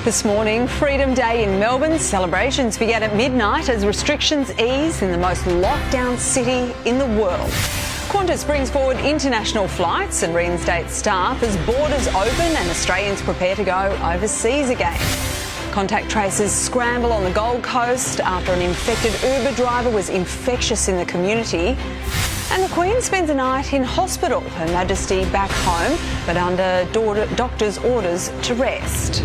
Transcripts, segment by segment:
This morning, Freedom Day in Melbourne. Celebrations began at midnight as restrictions ease in the most locked-down city in the world. Qantas brings forward international flights and reinstates staff as borders open and Australians prepare to go overseas again. Contact tracers scramble on the Gold Coast after an infected Uber driver was infectious in the community. And the Queen spends a night in hospital, Her Majesty back home, but under doctor's orders to rest.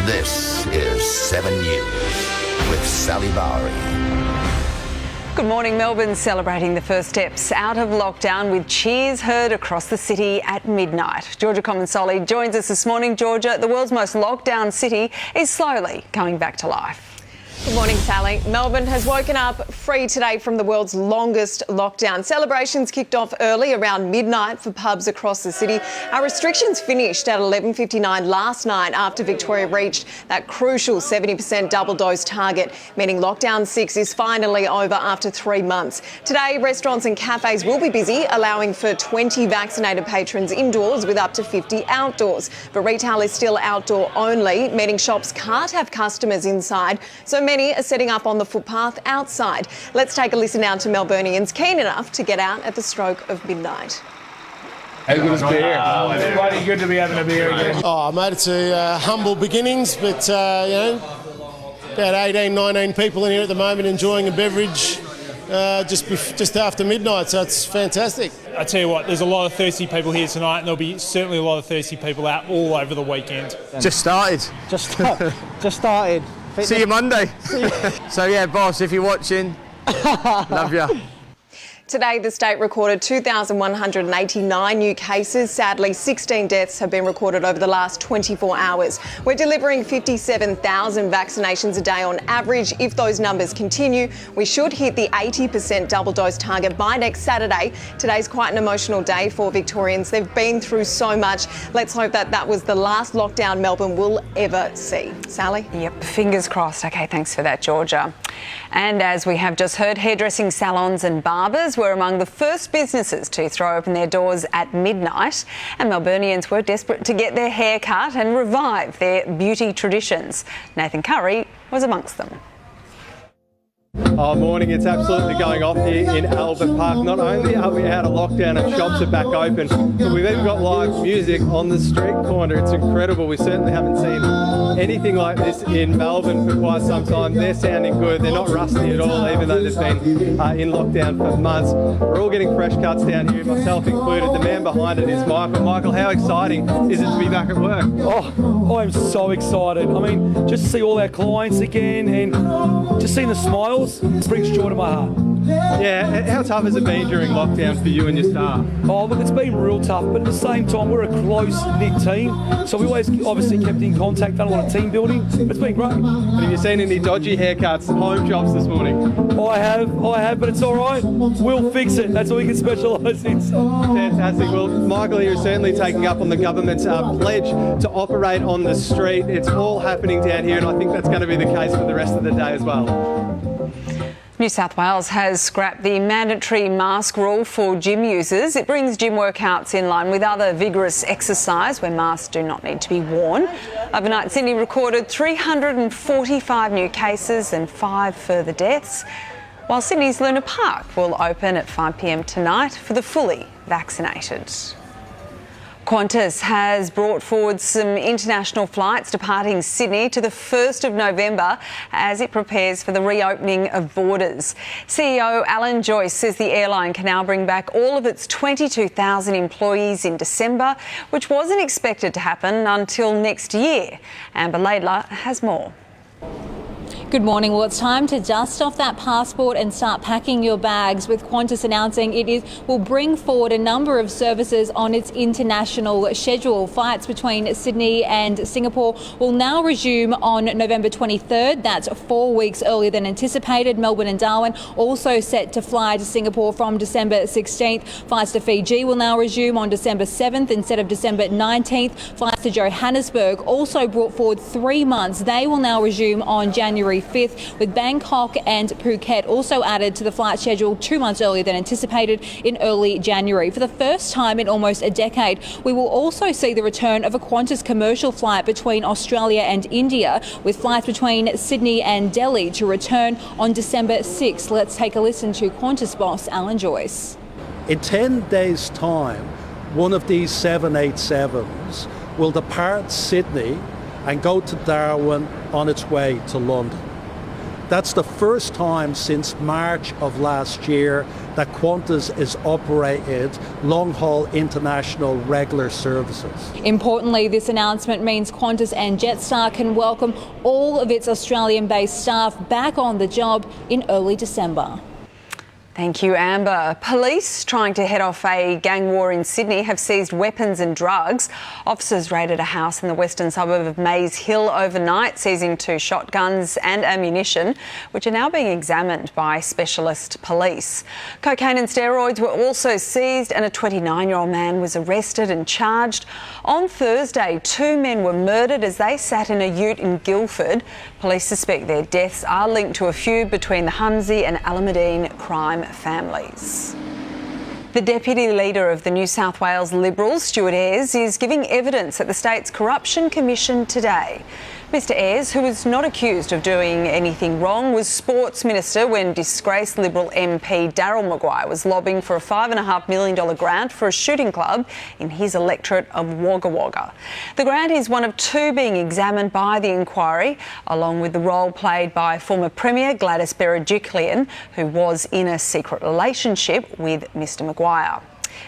This is 7 News with Sally Bowery. Good morning. Melbourne celebrating the first steps out of lockdown with cheers heard across the city at midnight. Georgia Comensoli joins us this morning. Georgia, the world's most locked down city is slowly coming back to life. Good morning, Sally. Melbourne has woken up free today from the world's longest lockdown. Celebrations kicked off early around midnight for pubs across the city. Our restrictions finished at 11:59 last night after Victoria reached that crucial 70% double dose target, meaning lockdown 6 is finally over after 3 months. Today, restaurants and cafes will be busy, allowing for 20 vaccinated patrons indoors with up to 50 outdoors. But retail is still outdoor only, meaning shops can't have customers inside. So many are setting up on the footpath outside. Let's take a listen now to Melburnians keen enough to get out at the stroke of midnight. How good is beer? Bloody good to be having a beer again. Oh, mate, it's a humble beginnings, but, about 18, 19 people in here at the moment enjoying a beverage just after midnight, so it's fantastic. I tell you what, there's a lot of thirsty people here tonight, and there'll be certainly a lot of thirsty people out all over the weekend. Just started. Just started. See you Monday. So yeah, boss, if you're watching, love ya. Today, the state recorded 2,189 new cases. Sadly, 16 deaths have been recorded over the last 24 hours. We're delivering 57,000 vaccinations a day on average. If those numbers continue, we should hit the 80% double dose target by next Saturday. Today's quite an emotional day for Victorians. They've been through so much. Let's hope that was the last lockdown Melbourne will ever see. Sally? Yep, fingers crossed. OK, thanks for that, Georgia. And as we have just heard, hairdressing salons and barbers were among the first businesses to throw open their doors at midnight, and Melburnians were desperate to get their hair cut and revive their beauty traditions. Nathan Curry was amongst them. Oh, morning. It's absolutely going off here in Albert Park. Not only are we out of lockdown and shops are back open, but we've even got live music on the street corner. It's incredible. We certainly haven't seen anything like this in Melbourne for quite some time. They're sounding good. They're not rusty at all, even though they've been in lockdown for months. We're all getting fresh cuts down here, myself included. The man behind it is Michael. Michael, how exciting is it to be back at work? Oh, I'm so excited. I mean, just to see all our clients again and just seeing the smiles brings joy to my heart. Yeah, how tough has it been during lockdown for you and your staff? Oh, look, it's been real tough, but at the same time, we're a close-knit team, so we always obviously kept in contact, done a lot of team building, but it's been great. And have you seen any dodgy haircuts, home jobs this morning? I have, but it's all right. We'll fix it. That's all we can specialise in. Fantastic. Well, Michael here is certainly taking up on the government's pledge to operate on the street. It's all happening down here, and I think that's going to be the case for the rest of the day as well. New South Wales has scrapped the mandatory mask rule for gym users. It brings gym workouts in line with other vigorous exercise where masks do not need to be worn. Overnight, Sydney recorded 345 new cases and 5 further deaths, while Sydney's Luna Park will open at 5 p.m. tonight for the fully vaccinated. Qantas has brought forward some international flights departing Sydney to the 1st of November as it prepares for the reopening of borders. CEO Alan Joyce says the airline can now bring back all of its 22,000 employees in December, which wasn't expected to happen until next year. Amber Laidler has more. Good morning. Well, it's time to dust off that passport and start packing your bags, with Qantas announcing will bring forward a number of services on its international schedule. Flights between Sydney and Singapore will now resume on November 23rd. That's 4 weeks earlier than anticipated. Melbourne and Darwin also set to fly to Singapore from December 16th. Flights to Fiji will now resume on December 7th instead of December 19th. Flights to Johannesburg also brought forward 3 months. They will now resume on January January 5th, with Bangkok and Phuket also added to the flight schedule 2 months earlier than anticipated in early January. For the first time in almost a decade, we will also see the return of a Qantas commercial flight between Australia and India, with flights between Sydney and Delhi to return on December 6th. Let's take a listen to Qantas boss Alan Joyce. In 10 days' time, one of these 787s will depart Sydney and go to Darwin on its way to London. That's the first time since March of last year that Qantas is operated long-haul international regular services. Importantly, this announcement means Qantas and Jetstar can welcome all of its Australian-based staff back on the job in early December. Thank you, Amber. Police trying to head off a gang war in Sydney have seized weapons and drugs. Officers raided a house in the western suburb of Maze Hill overnight, seizing 2 shotguns and ammunition, which are now being examined by specialist police. Cocaine and steroids were also seized, and a 29-year-old man was arrested and charged. On Thursday, 2 men were murdered as they sat in a ute in Guildford. Police suspect their deaths are linked to a feud between the Humsey and Alameddine crime families. The Deputy Leader of the New South Wales Liberals, Stuart Ayres, is giving evidence at the state's Corruption Commission today. Mr Ayres, who was not accused of doing anything wrong, was Sports Minister when disgraced Liberal MP Daryl Maguire was lobbying for a $5.5 million grant for a shooting club in his electorate of Wagga Wagga. The grant is one of 2 being examined by the inquiry, along with the role played by former Premier Gladys Berejiklian, who was in a secret relationship with Mr Maguire.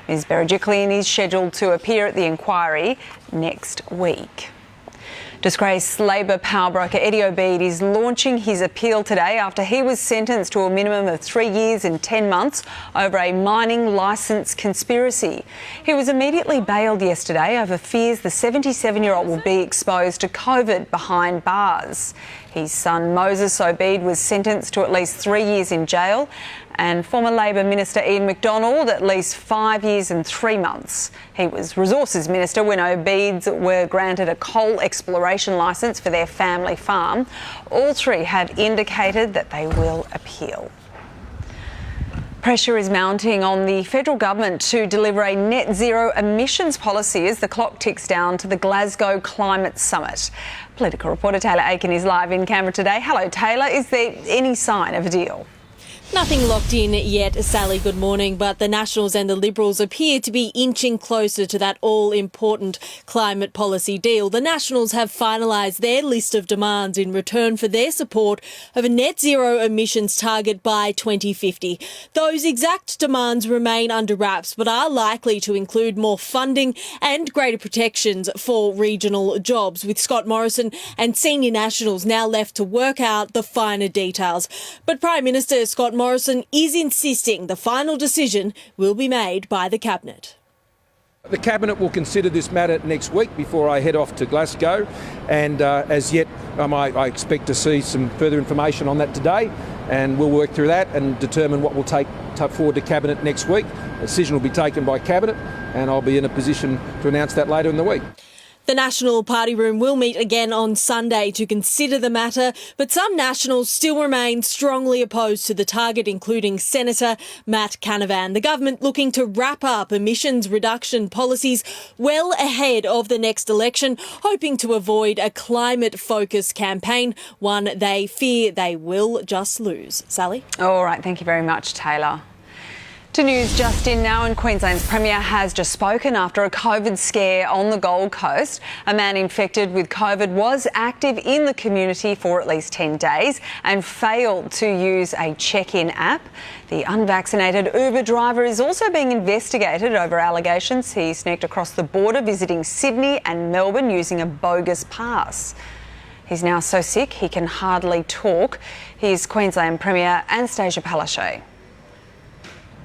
Ms Berejiklian is scheduled to appear at the inquiry next week. Disgraced Labor power broker Eddie Obeid is launching his appeal today after he was sentenced to a minimum of 3 years and 10 months over a mining licence conspiracy. He was immediately bailed yesterday over fears the 77-year-old will be exposed to COVID behind bars. His son Moses Obeid was sentenced to at least 3 years in jail, and former Labor Minister Ian McDonald at least 5 years and 3 months. He was Resources Minister when Obeids were granted a coal exploration licence for their family farm. All 3 have indicated that they will appeal. Pressure is mounting on the federal government to deliver a net zero emissions policy as the clock ticks down to the Glasgow Climate Summit. Political reporter Taylor Aiken is live in Canberra today. Hello, Taylor. Is there any sign of a deal? Nothing locked in yet, Sally, good morning, but the Nationals and the Liberals appear to be inching closer to that all-important climate policy deal. The Nationals have finalised their list of demands in return for their support of a net zero emissions target by 2050. Those exact demands remain under wraps, but are likely to include more funding and greater protections for regional jobs, with Scott Morrison and senior Nationals now left to work out the finer details. But Prime Minister Scott Morrison is insisting the final decision will be made by the Cabinet. The Cabinet will consider this matter next week before I head off to Glasgow, and as yet I expect to see some further information on that today, and we'll work through that and determine what we'll take forward to Cabinet next week. A decision will be taken by Cabinet, and I'll be in a position to announce that later in the week. The National Party Room will meet again on Sunday to consider the matter, but some Nationals still remain strongly opposed to the target, including Senator Matt Canavan. The government looking to wrap up emissions reduction policies well ahead of the next election, hoping to avoid a climate-focused campaign, one they fear they will just lose. Sally? All right, thank you very much, Taylor. To news just in now, and Queensland's Premier has just spoken after a COVID scare on the Gold Coast. A man infected with COVID was active in the community for at least 10 days and failed to use a check-in app. The unvaccinated Uber driver is also being investigated over allegations he sneaked across the border visiting Sydney and Melbourne using a bogus pass. He's now so sick he can hardly talk. Here's Queensland Premier Anastasia Palaszczuk.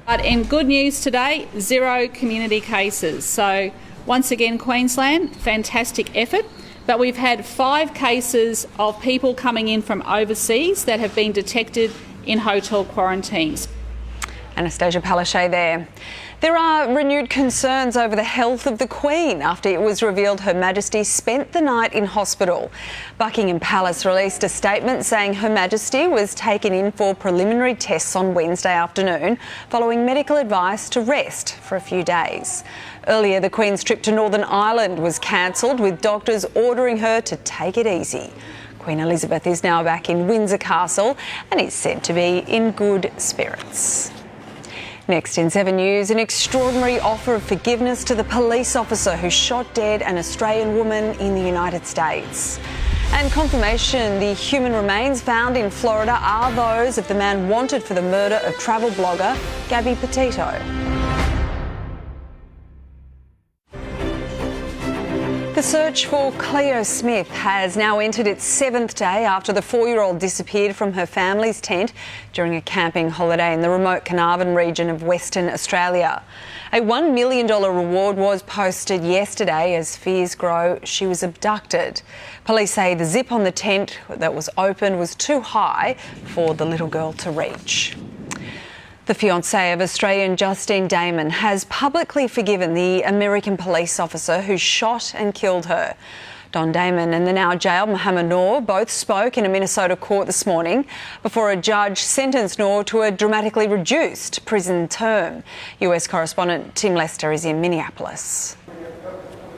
But in good news today, 0 community cases. So once again, Queensland, fantastic effort. But we've had 5 cases of people coming in from overseas that have been detected in hotel quarantines. Anastasia Palaszczuk there. There are renewed concerns over the health of the Queen after it was revealed Her Majesty spent the night in hospital. Buckingham Palace released a statement saying Her Majesty was taken in for preliminary tests on Wednesday afternoon following medical advice to rest for a few days. Earlier, the Queen's trip to Northern Ireland was cancelled, with doctors ordering her to take it easy. Queen Elizabeth is now back in Windsor Castle and is said to be in good spirits. Next in 7 News, an extraordinary offer of forgiveness to the police officer who shot dead an Australian woman in the United States. And confirmation the human remains found in Florida are those of the man wanted for the murder of travel blogger Gabby Petito. The search for Cleo Smith has now entered its 7th day after the 4-year-old disappeared from her family's tent during a camping holiday in the remote Carnarvon region of Western Australia. A $1 million reward was posted yesterday as fears grow she was abducted. Police say the zip on the tent that was opened was too high for the little girl to reach. The fiancé of Australian Justine Damon has publicly forgiven the American police officer who shot and killed her. Don Damon and the now jailed Mohammed Noor both spoke in a Minnesota court this morning before a judge sentenced Noor to a dramatically reduced prison term. US correspondent Tim Lester is in Minneapolis.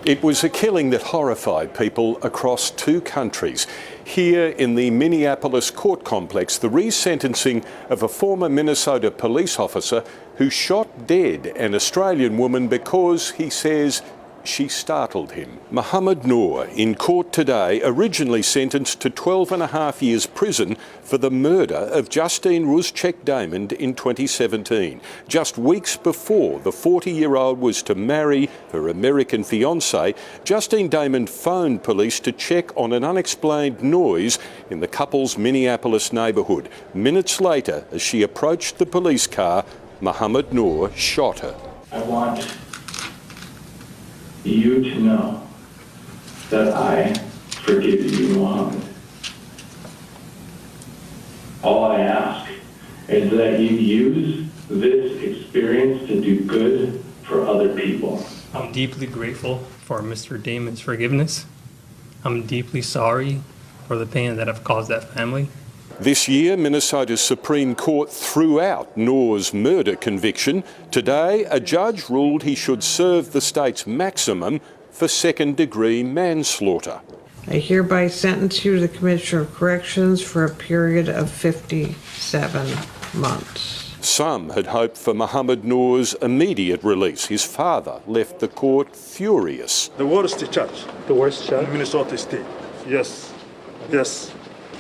It was a killing that horrified people across 2 countries. Here in the Minneapolis court complex, the resentencing of a former Minnesota police officer who shot dead an Australian woman because, he says, she startled him. Mohammed Noor, in court today, originally sentenced to 12.5 years prison for the murder of Justine Ruzcek Damon in 2017, just weeks before the 40-year-old was to marry her American fiancé. Justine Damon phoned police to check on an unexplained noise in the couple's Minneapolis neighbourhood. Minutes later, as she approached the police car, Mohammed Noor shot her. I want you to know that I forgive you, Mohammed. All I ask is that you use this experience to do good for other people. I'm deeply grateful for Mr. Damon's forgiveness. I'm deeply sorry for the pain that I've caused that family. This year, Minnesota's Supreme Court threw out Noor's murder conviction. Today, a judge ruled he should serve the state's maximum for second-degree manslaughter. I hereby sentence you to the Commissioner of Corrections for a period of 57 months. Some had hoped for Mohammed Noor's immediate release. His father left the court furious. The worst judge. The worst judge? In Minnesota State. Yes. Yes.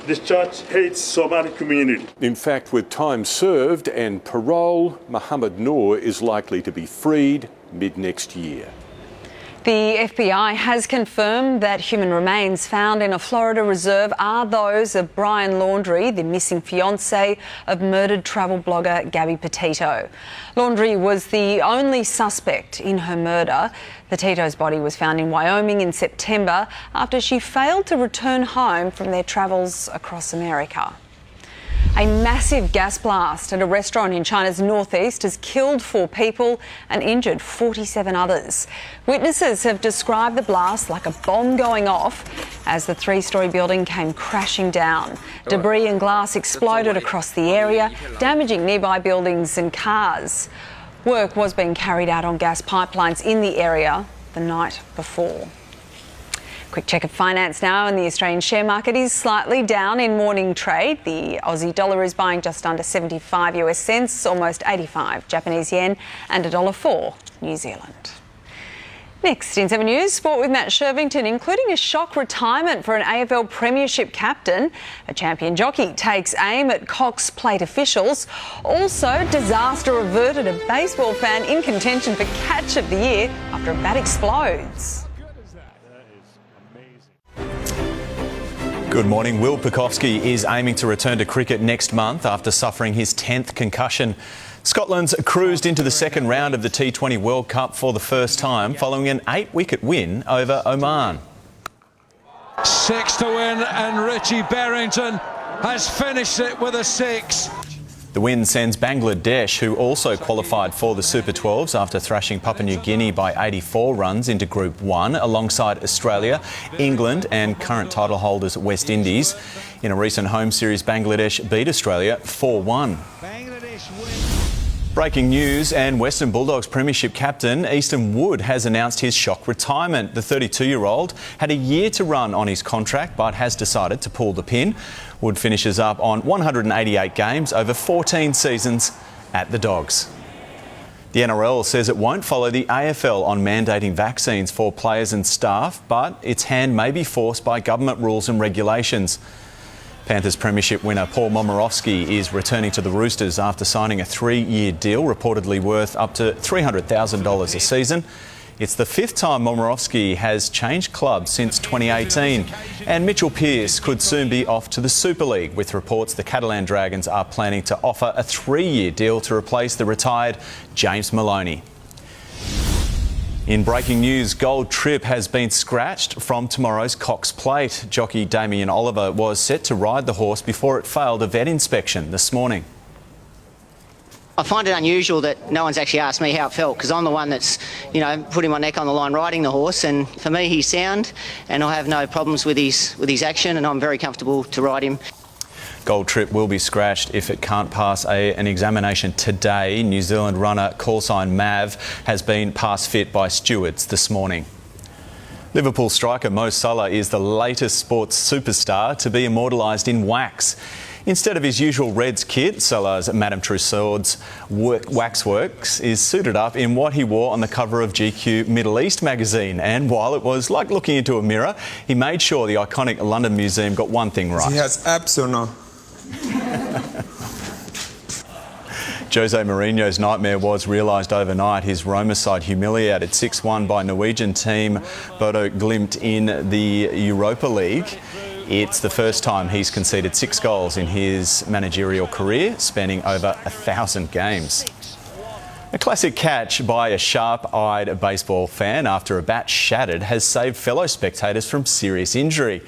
This judge hates Somali community. In fact, with time served and parole, Mohammed Noor is likely to be freed mid-next year. The FBI has confirmed that human remains found in a Florida reserve are those of Brian Laundrie, the missing fiancé of murdered travel blogger Gabby Petito. Laundrie was the only suspect in her murder. Petito's body was found in Wyoming in September after she failed to return home from their travels across America. A massive gas blast at a restaurant in China's northeast has killed 4 people and injured 47 others. Witnesses have described the blast like a bomb going off as the 3-storey building came crashing down. Debris and glass exploded across the area, damaging nearby buildings and cars. Work was being carried out on gas pipelines in the area the night before. Quick check of finance now, and the Australian share market is slightly down in morning trade. The Aussie dollar is buying just under 75 US cents, almost 85 Japanese yen, and $1.04 New Zealand. Next in 7 News, sport with Matt Shervington, including a shock retirement for an AFL Premiership captain. A champion jockey takes aim at Cox Plate officials. Also, disaster averted, a baseball fan in contention for Catch of the Year after a bat explodes. Good morning. Will Pukowski is aiming to return to cricket next month after suffering his 10th concussion. Scotland's cruised into the second round of the T20 World Cup for the first time following an 8-wicket win over Oman. 6 to win, and Richie Berrington has finished it with a 6. The win sends Bangladesh, who also qualified for the Super 12s after thrashing Papua New Guinea by 84 runs, into Group 1, alongside Australia, England and current title holders West Indies. In a recent home series, Bangladesh beat Australia 4-1. Breaking news, and Western Bulldogs Premiership captain Easton Wood has announced his shock retirement. The 32-year-old had a year to run on his contract but has decided to pull the pin. Wood finishes up on 188 games over 14 seasons at the Dogs. The NRL says it won't follow the AFL on mandating vaccines for players and staff, but its hand may be forced by government rules and regulations. Panthers premiership winner Paul Momirovski is returning to the Roosters after signing a 3-year deal reportedly worth up to $300,000 a season. It's the 5th time Momirovski has changed clubs since 2018. And Mitchell Pearce could soon be off to the Super League, with reports the Catalan Dragons are planning to offer a 3-year deal to replace the retired James Maloney. In breaking news, Gold Trip has been scratched from tomorrow's Cox Plate. Jockey Damien Oliver was set to ride the horse before it failed a vet inspection this morning. I find it unusual that no one's actually asked me how it felt, because I'm the one that's, putting my neck on the line riding the horse, and for me he's sound and I have no problems with his action, and I'm very comfortable to ride him. Gold Trip will be scratched if it can't pass an examination today. New Zealand runner callsign Mav has been pass fit by stewards this morning. Liverpool striker Mo Salah is the latest sports superstar to be immortalised in wax. Instead of his usual Reds kit, Salah's Madame Tussauds waxworks is suited up in what he wore on the cover of GQ Middle East magazine. And while it was like looking into a mirror, he made sure the iconic London Museum got one thing right. He has abs or no? Jose Mourinho's nightmare was realised overnight. His Roma side humiliated 6-1 by Norwegian team Bodo Glimt in the Europa League. It's the first time he's conceded 6 goals in his managerial career, spanning over 1,000 games. A classic catch by a sharp-eyed baseball fan after a bat shattered has saved fellow spectators from serious injury.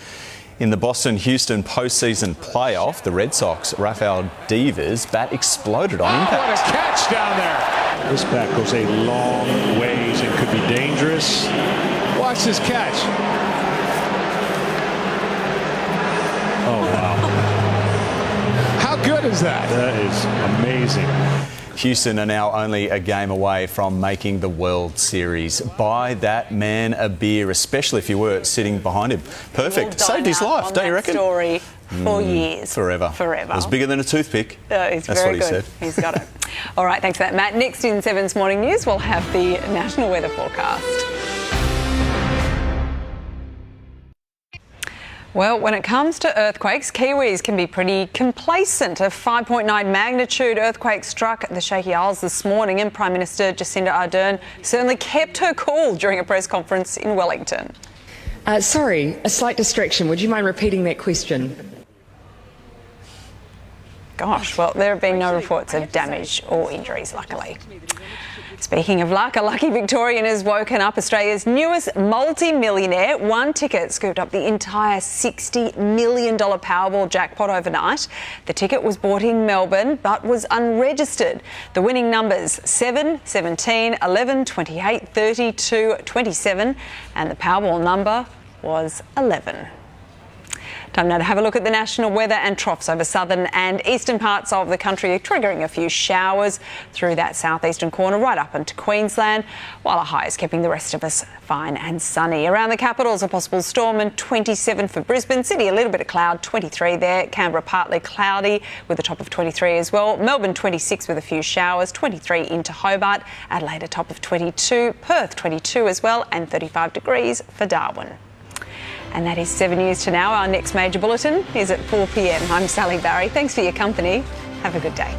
In the Boston-Houston postseason playoff, the Red Sox, Rafael Devers' bat exploded on impact. What a catch down there! This bat goes a long ways and could be dangerous. Watch this catch. Oh, wow. How good is that? That is amazing. Houston are now only a game away from making the World Series. Buy that man a beer, especially if you were sitting behind him. Perfect. Saved his life, don't you reckon? Story for years. Forever. Forever. It was bigger than a toothpick. That's what he said. He's got it. All right, thanks for that, Matt. Next in 7's Morning News, we'll have the national weather forecast. Well, when it comes to earthquakes, Kiwis can be pretty complacent. A 5.9 magnitude earthquake struck the Shaky Isles this morning, and Prime Minister Jacinda Ardern certainly kept her cool during a press conference in Wellington. Sorry, a slight distraction. Would you mind repeating that question? Gosh, well, there have been no reports of damage or injuries, luckily. Speaking of luck, a lucky Victorian has woken up Australia's newest multi-millionaire. One ticket scooped up the entire $60 million Powerball jackpot overnight. The ticket was bought in Melbourne but was unregistered. The winning numbers 7, 17, 11, 28, 32, 27 and the Powerball number was 11. Time now to have a look at the national weather, and troughs over southern and eastern parts of the country are triggering a few showers through that southeastern corner right up into Queensland, while a high is keeping the rest of us fine and sunny. Around the capitals, a possible storm, and 27 for Brisbane. Sydney, a little bit of cloud, 23 there. Canberra, partly cloudy with a top of 23 as well. Melbourne, 26 with a few showers, 23 into Hobart. Adelaide, a top of 22. Perth, 22 as well, and 35 degrees for Darwin. And that is 7 News to now. Our next major bulletin is at 4 p.m. I'm Sally Barry. Thanks for your company. Have a good day.